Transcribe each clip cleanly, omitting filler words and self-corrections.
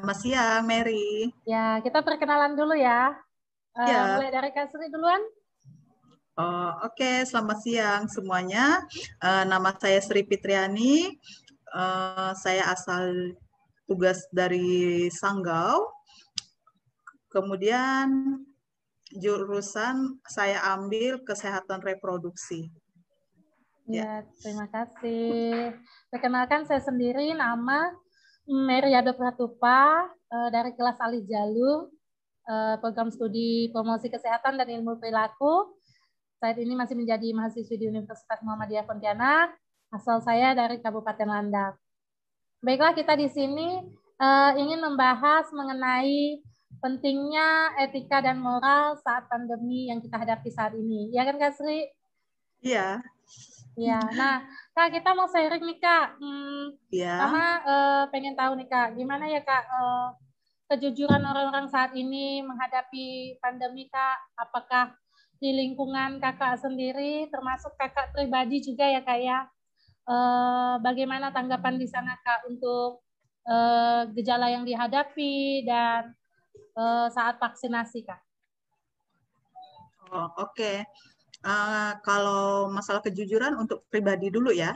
Selamat siang, Mary. Ya, kita perkenalan dulu ya. Ya. Mulai dari Kak Sri duluan. Oke, selamat siang semuanya. Nama saya Sri Fitriani. Saya asal tugas dari Sanggau. Kemudian jurusan saya ambil kesehatan reproduksi. Ya, terima kasih. Perkenalkan saya sendiri, nama Mary Yado Pratupa dari kelas Alih Jalur, program studi promosi kesehatan dan ilmu perilaku. Saat ini masih menjadi mahasiswi di Universitas Muhammadiyah Pontianak. Asal saya dari Kabupaten Landak. Baiklah, kita di sini ingin membahas mengenai pentingnya etika dan moral saat pandemi yang kita hadapi saat ini. Ya kan, Kak Sri? Iya. Ya, nah, Kak, kita mau sharing nih, Kak. Ya. Pertama, pengen tahu nih, Kak, gimana ya, Kak, kejujuran orang-orang saat ini menghadapi pandemi, Kak? Apakah di lingkungan Kakak sendiri, termasuk Kakak pribadi juga ya, Kak, ya? Bagaimana tanggapan di sana, Kak, untuk gejala yang dihadapi dan saat vaksinasi, Kak? Oke. Kalau masalah kejujuran untuk pribadi dulu ya,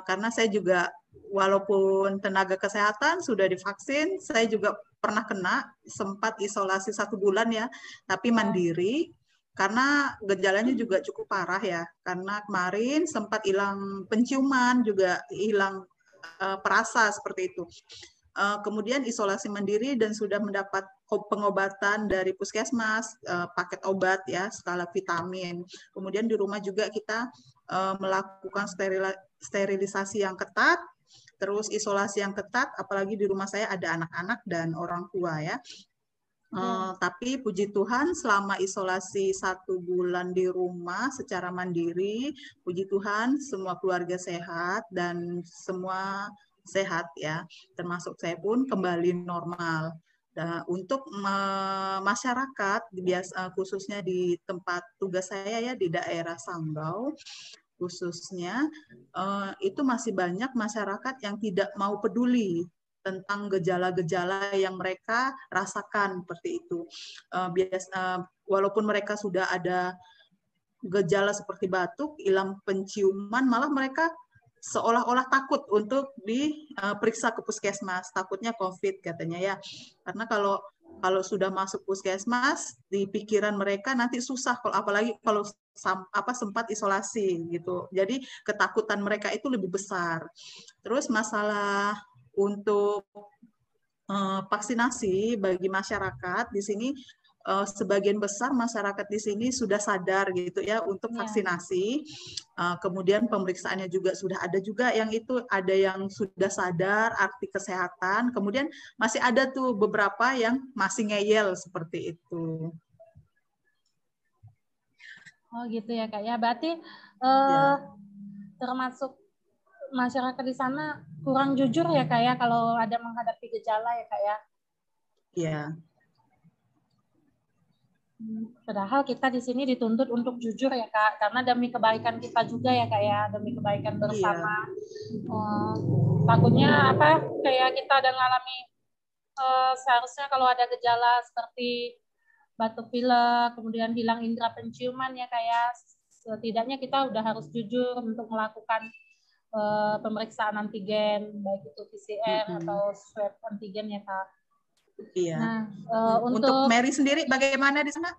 karena saya juga walaupun tenaga kesehatan sudah divaksin, saya juga pernah kena, sempat isolasi 1 bulan ya, tapi mandiri, karena gejalanya juga cukup parah ya, karena kemarin sempat hilang penciuman, juga hilang perasa seperti itu. Kemudian isolasi mandiri dan sudah mendapat pengobatan dari puskesmas, paket obat ya, skala vitamin. Kemudian di rumah juga kita melakukan sterilisasi yang ketat, terus isolasi yang ketat, apalagi di rumah saya ada anak-anak dan orang tua ya. Tapi puji Tuhan selama isolasi 1 bulan di rumah secara mandiri, puji Tuhan semua keluarga sehat dan semua sehat ya, termasuk saya pun kembali normal. Nah, untuk masyarakat, khususnya di tempat tugas saya ya di daerah Sanggau, khususnya itu masih banyak masyarakat yang tidak mau peduli tentang gejala-gejala yang mereka rasakan seperti itu. Walaupun mereka sudah ada gejala seperti batuk, hilang penciuman, malah mereka seolah-olah takut untuk diperiksa ke puskesmas, takutnya COVID katanya ya. Karena kalau sudah masuk puskesmas, di pikiran mereka nanti susah, apalagi kalau sempat isolasi gitu. Jadi ketakutan mereka itu lebih besar. Terus masalah untuk vaksinasi bagi masyarakat di sini, sebagian besar masyarakat di sini sudah sadar gitu ya untuk vaksinasi. Kemudian pemeriksaannya juga sudah ada juga yang itu, ada yang sudah sadar arti kesehatan. Kemudian masih ada tuh beberapa yang masih ngeyel seperti itu. Oh gitu ya, Kak ya. Berarti termasuk masyarakat di sana kurang jujur ya, Kak ya, kalau ada menghadapi gejala ya, Kak ya. Iya. Padahal kita di sini dituntut untuk jujur ya, Kak, karena demi kebaikan kita juga ya, Kak ya, demi kebaikan bersama. Takutnya kayak kita ada ngalami seharusnya kalau ada gejala seperti batuk pilek, kemudian hilang indera penciuman ya, Kak ya, setidaknya kita udah harus jujur untuk melakukan pemeriksaan antigen, baik itu PCR atau swab antigen ya, Kak. Iya. Nah, untuk Mary sendiri bagaimana di sana?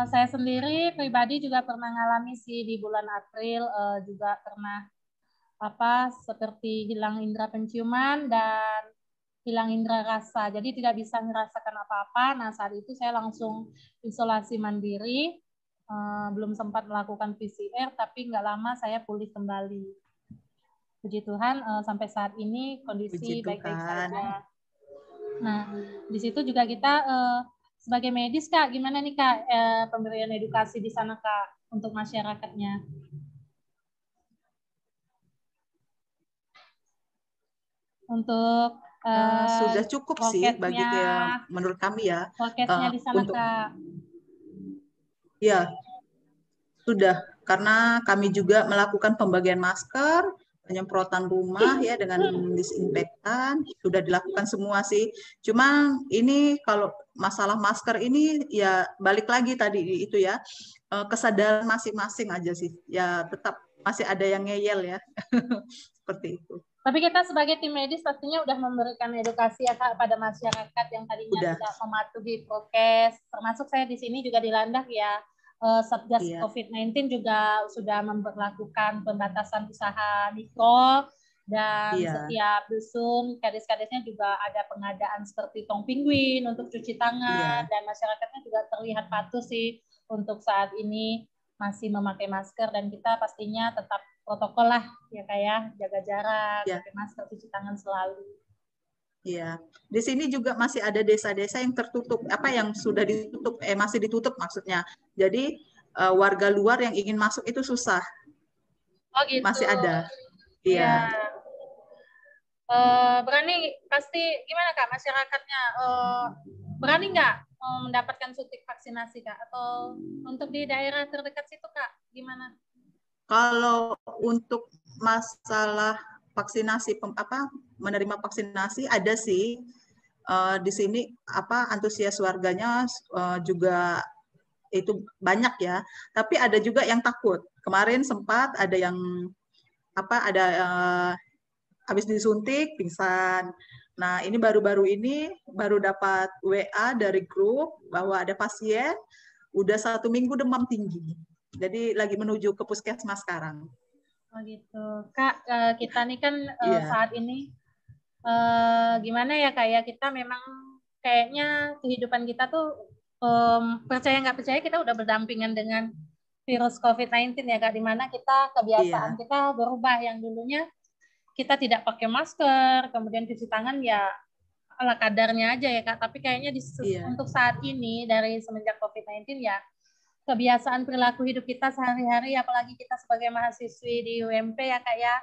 Saya sendiri pribadi juga pernah mengalami sih di bulan April, juga pernah seperti hilang indera penciuman dan hilang indera rasa. Jadi tidak bisa merasakan apa-apa. Nah, saat itu saya langsung isolasi mandiri, belum sempat melakukan PCR, tapi nggak lama saya pulih kembali. Puji Tuhan, sampai saat ini kondisi baik-baik saja. Nah, di situ juga kita sebagai medis, Kak, gimana nih, Kak, pemberian edukasi di sana, Kak, untuk masyarakatnya? Untuk sudah cukup sih bagi menurut kami ya. Prokesnya di sana, Kak. Ya, sudah, karena kami juga melakukan pembagian masker, penyemprotan rumah ya dengan disinfektan sudah dilakukan semua sih. Cuma ini kalau masalah masker ini ya balik lagi tadi itu ya, kesadaran masing-masing aja sih. Ya tetap masih ada yang ngeyel ya. Seperti itu. Tapi kita sebagai tim medis pastinya udah memberikan edukasi ya Kak pada masyarakat yang tadinya Udah. tidak mematuhi prokes. Termasuk saya di sini juga di Landak ya. Satgas Iya. COVID-19 juga sudah memperlakukan pembatasan usaha mikro, dan Iya. setiap dusun, kades-kadesnya juga ada pengadaan seperti tong pinguin untuk cuci tangan, Iya. dan masyarakatnya juga terlihat patuh sih untuk saat ini masih memakai masker, dan kita pastinya tetap protokol lah ya kayak jaga jarak, Ya. pakai masker, cuci tangan selalu. Iya, di sini juga masih ada desa-desa yang tertutup, apa yang sudah ditutup, masih ditutup maksudnya. Jadi warga luar yang ingin masuk itu susah. Oh gitu. Masih ada. Iya. Iya. Berani pasti gimana Kak masyarakatnya? Berani nggak mendapatkan suntik vaksinasi Kak? Atau untuk di daerah terdekat situ Kak, gimana? Kalau untuk masalah vaksinasi, menerima vaksinasi ada sih di sini antusias warganya juga itu banyak ya. Tapi ada juga yang takut. Kemarin sempat ada yang habis disuntik pingsan. Nah ini baru-baru ini baru dapat WA dari grup bahwa ada pasien udah 1 minggu demam tinggi. Jadi lagi menuju ke puskesmas sekarang. Oh gitu. Kak, kita nih kan saat ini gimana ya Kak ya, kita memang kayaknya kehidupan kita tuh percaya nggak percaya kita udah berdampingan dengan virus COVID-19 ya Kak, dimana kita kebiasaan kita berubah, yang dulunya kita tidak pakai masker, kemudian cuci tangan ya ala kadarnya aja ya Kak, tapi kayaknya untuk saat ini dari semenjak COVID-19 ya kebiasaan perilaku hidup kita sehari-hari, apalagi kita sebagai mahasiswi di UMP ya Kak ya,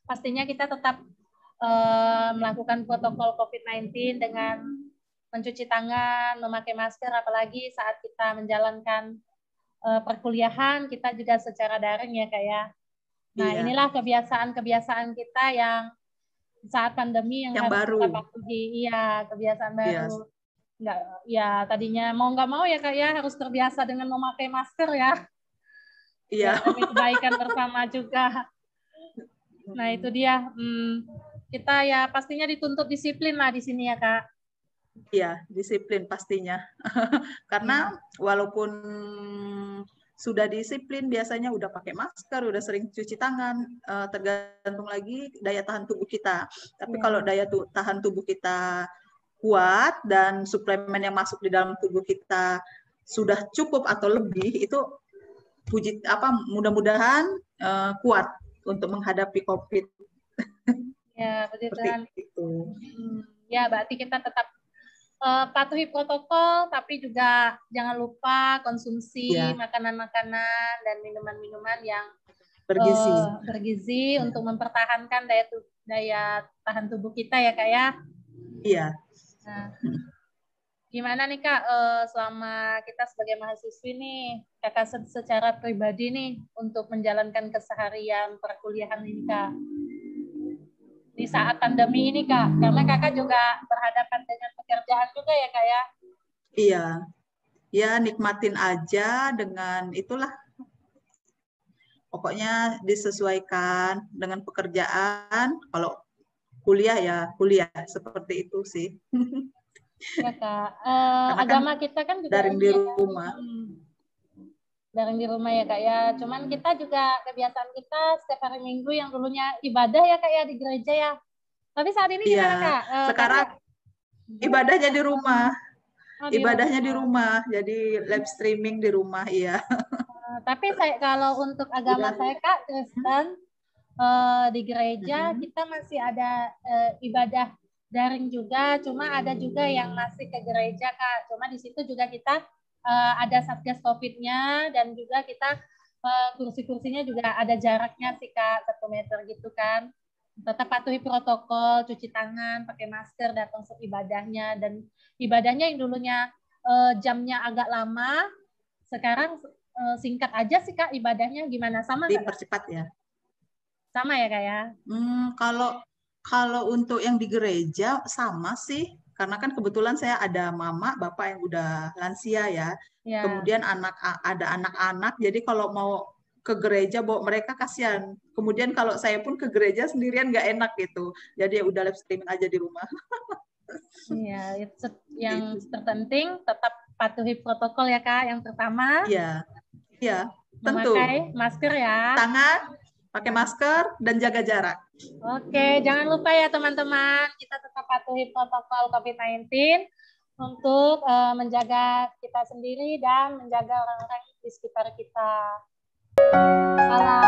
pastinya kita tetap melakukan protokol COVID-19 dengan mencuci tangan, memakai masker, apalagi saat kita menjalankan perkuliahan, kita juga secara daring ya Kak ya. Nah inilah kebiasaan-kebiasaan kita yang saat pandemi yang harus baru. kita patuhi. Iya, kebiasaan baru. Nggak, ya tadinya mau nggak mau ya Kak ya harus terbiasa dengan memakai masker ya. Iya. Demi kebaikan bersama juga. Nah itu dia. Kita ya pastinya dituntut disiplin lah di sini ya Kak. Iya, disiplin pastinya. Karena walaupun sudah disiplin, biasanya udah pakai masker, udah sering cuci tangan, tergantung lagi daya tahan tubuh kita. Tapi kalau daya tahan tubuh kita kuat dan suplemen yang masuk di dalam tubuh kita sudah cukup atau lebih, itu mudah-mudahan kuat untuk menghadapi COVID. Ya, betul. Ya, berarti kita tetap patuhi protokol, tapi juga jangan lupa konsumsi makanan-makanan dan minuman-minuman yang bergizi untuk mempertahankan daya tahan tubuh kita ya Kak ya. Iya. Nah, gimana nih Kak selama kita sebagai mahasiswi nih, Kakak secara pribadi nih untuk menjalankan keseharian perkuliahan ini Kak? Di saat pandemi ini Kak, karena Kakak juga berhadapan dengan pekerjaan juga ya Kak ya? Iya, ya nikmatin aja dengan itulah. Pokoknya disesuaikan dengan pekerjaan. Kalau kuliah ya kuliah, seperti itu sih. Ya Kak, agama kita kan juga daring di rumah. Daring di rumah ya Kak ya. Cuman kita juga kebiasaan kita setiap hari Minggu yang dulunya ibadah ya Kak ya di gereja ya. Tapi saat ini gimana Kak? Sekarang ibadahnya di rumah. Ibadahnya di rumah. Jadi live streaming di rumah, iya. Tapi kalau untuk agama saya Kak, Kristen, di gereja kita masih ada ibadah daring juga. Cuma ada juga yang masih ke gereja Kak. Cuma di situ juga kita ada satgas COVID-nya, dan juga kita kursi-kursinya juga ada jaraknya sih Kak, 1 meter gitu kan. Tetap patuhi protokol, cuci tangan, pakai masker, datang ke ibadahnya. Dan ibadahnya yang dulunya jamnya agak lama, sekarang singkat aja sih Kak ibadahnya. Gimana, sama nggak? Dipercepat ya. Sama ya Kak ya? Kalau kalau untuk yang di gereja sama sih, karena kan kebetulan saya ada mama, bapak yang udah lansia ya. Ya. Kemudian ada anak-anak, jadi kalau mau ke gereja bawa mereka kasihan. Kemudian kalau saya pun ke gereja sendirian nggak enak gitu. Jadi ya udah live streaming aja di rumah. Iya, yang Gitu. terpenting tetap patuhi protokol ya Kak. Yang pertama, Iya, iya, tentu. memakai masker ya. Tangan, pakai masker, dan jaga jarak. Oke, jangan lupa ya teman-teman, kita tetap patuhi protokol COVID-19 untuk menjaga kita sendiri dan menjaga orang-orang di sekitar kita. Salam.